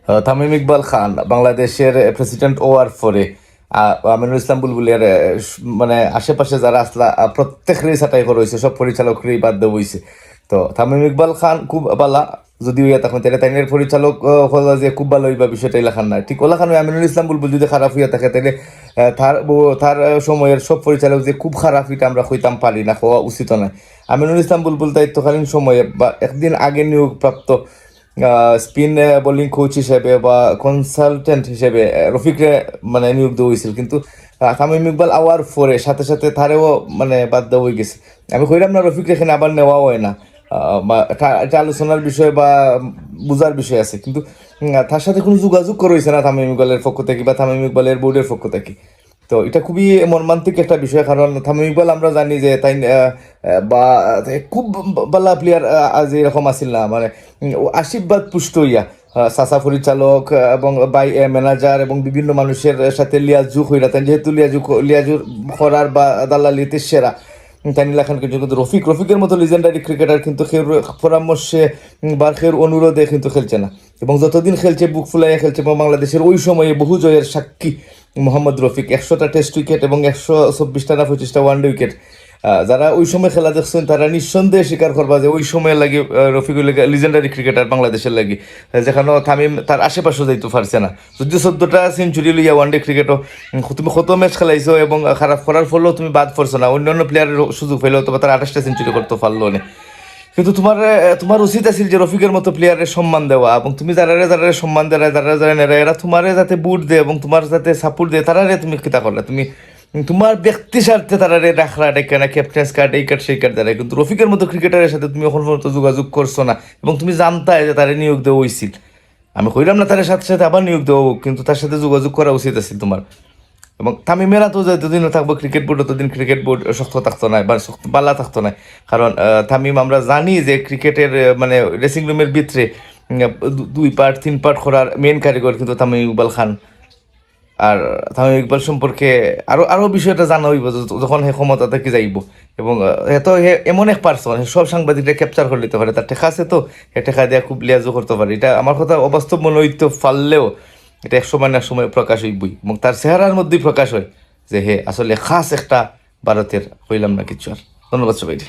তামিম ইকবাল খান বাংলাদেশের প্রেসিডেন্ট হওয়ার পরে আমিনুল ইসলাম বুলবুলের মানে আশেপাশে যারা আসলা প্রত্যেকেরই ছাঁটাই করা হয়েছে, সব পরিচালকেরই বাদ দেওয়া হয়েছে। তো তামিম ইকবাল খান খুব বালা যদি হইয়া তখন তাহলে তাইনের পরিচালক হলো যে খুব ভালো হইবা, বিষয়টা লেখান না ঠিক ওলাখান। আমিনুল ইসলাম বুলবুল যদি খারাপ হইয়া থাকে তাহলে তার সময়ের সব পরিচালক যে খুব খারাপ এটা আমরা হইতাম পারি না, হওয়া উচিত নয়। আমিনুল ইসলাম বুলবুল দায়িত্বকালীন সময়ে বা একদিন আগে নিয়োগপ্রাপ্ত স্পিন বোলিং কোচ হিসেবে বা কনসালটেন্ট হিসেবে রফিকরে মানে নিয়োগ দেওয়া হয়েছিল, কিন্তু তামিম ইকবাল আওয়ার পরে সাথে সাথে তারেও মানে বাদ দেওয়া হয়ে গেছে। আমি কইলাম না রফিক এখানে আবার নেওয়া হয় না, এটা আলোচনার বিষয় বা বুঝার বিষয় আছে, কিন্তু তার সাথে কোনো যোগাযোগ করা হয়েছে না তামিম ইকবালের পক্ষ থেকে বা তামিম ইকবালের বোর্ডের পক্ষ থেকে। তো এটা খুবই মর্মান্তিক একটা বিষয়, কারণ তামিম ইকবাল আমরা জানি যে তাই বা খুব ভালো প্লেয়ার আজ এরকম আসিল না, মানে আশীর্বাদ পুষ্ট হইয়া সাসা পরিচালক এবং বাই ম্যানেজার এবং বিভিন্ন মানুষের সাথে লিয়াজু হইরা তাই যেহেতু লিয়াজুর করার বা দালালিতে সেরা তানিলা খানকে কিন্তু রফিকের মতো লিজেন্ডারি ক্রিকেটার কিন্তু খের পরামর্শে বা খের অনুরোধে কিন্তু খেলছে না, এবং যতদিন খেলছে বুক ফুলাইয়া খেলছে। এবং বাংলাদেশের ওই সময়ে বহু জয়ের সাক্ষী মোহাম্মদ রফিক, 100টা টেস্ট উইকেট এবং 124টা না 25টা ওয়ানডে উইকেট। যারা ওই সময় খেলা দেখছেন তারা নিঃসন্দেহে স্বীকার করবা যে ওই সময় লাগে রফিকুল লিজেন্ডারি ক্রিকেটার বাংলাদেশের লাগে, যেখানে তামিম তার আশেপাশেও যাইতে পারছে না। যদিও 14টা সেঞ্চুরি লইয়া ওয়ানডে ক্রিকেটও তুমি কত ম্যাচ খেলাইছো এবং খারাপ করার ফলেও তুমি বাদ পড়ছো না, অন্যান্য প্লেয়ারের সুযোগ পেলেও তোমার তার 28টা সেঞ্চুরি করতে পারলো না। কিন্তু তোমার উচিত আছিল যে রফিকের মতো প্লেয়ারের সম্মান দেওয়া, এবং তুমি যারা সম্মান দেয় যারা নেরা এরা তোমারে যাতে বুট দেয় এবং তোমার যাতে সাপোর্ট দেয়, তারারে তুমি কিতা করলে তুমি তোমার ব্যক্তি স্বার্থে তারারে রাখরা ডেকে না ক্যাপ্টেন্স কার্ড এই কার্ড সেই কার্ড দ্বারা। কিন্তু রফিকের মতো ক্রিকেটারের সাথে তুমি এখন পর্যন্ত যোগাযোগ করছো না, এবং তুমি জানতাই যে তারে নিয়োগ দেওয়া হয়েছিল। আমি কইলাম না তার সাথে সাথে আবার নিয়োগ দেওয়া হোক, কিন্তু তার সাথে যোগাযোগ করা উচিত আছিল তোমার। এবং তামিমেরা তো যতদিনও থাকবো ক্রিকেট বোর্ড, ততদিন ক্রিকেট বোর্ড শক্ত থাকতো না বা শক্ত পাল্লা থাকতো না, কারণ তামিম আমরা জানি যে ক্রিকেটের মানে ড্রেসিং রুমের ভিতরে 2 পার্ট 3 পার্ট করার মেন কারিগর কিন্তু তামিম ইকবাল খান। আর তামিম ইকবাল সম্পর্কে আরো বিষয়টা জানা হইব যখন সে ক্ষমতা থেকে যাইব, এবং এত এমন এক পার্সন সব সাংবাদিকরা ক্যাপচার করে নিতে পারে, তার টেকা আছে তো সে টেকা দিয়ে খুব লিয়াজও করতে পারে। এটা আমার কথা অবাস্তব মনে হইতে পারলেও এটা এক সময় প্রকাশ হইবই, এবং তার চেহারার মধ্যেই প্রকাশ হয় যে হে আসলে খাস একটা ভারতের হইলাম না কিছু। আর ধন্যবাদ সবাইকে।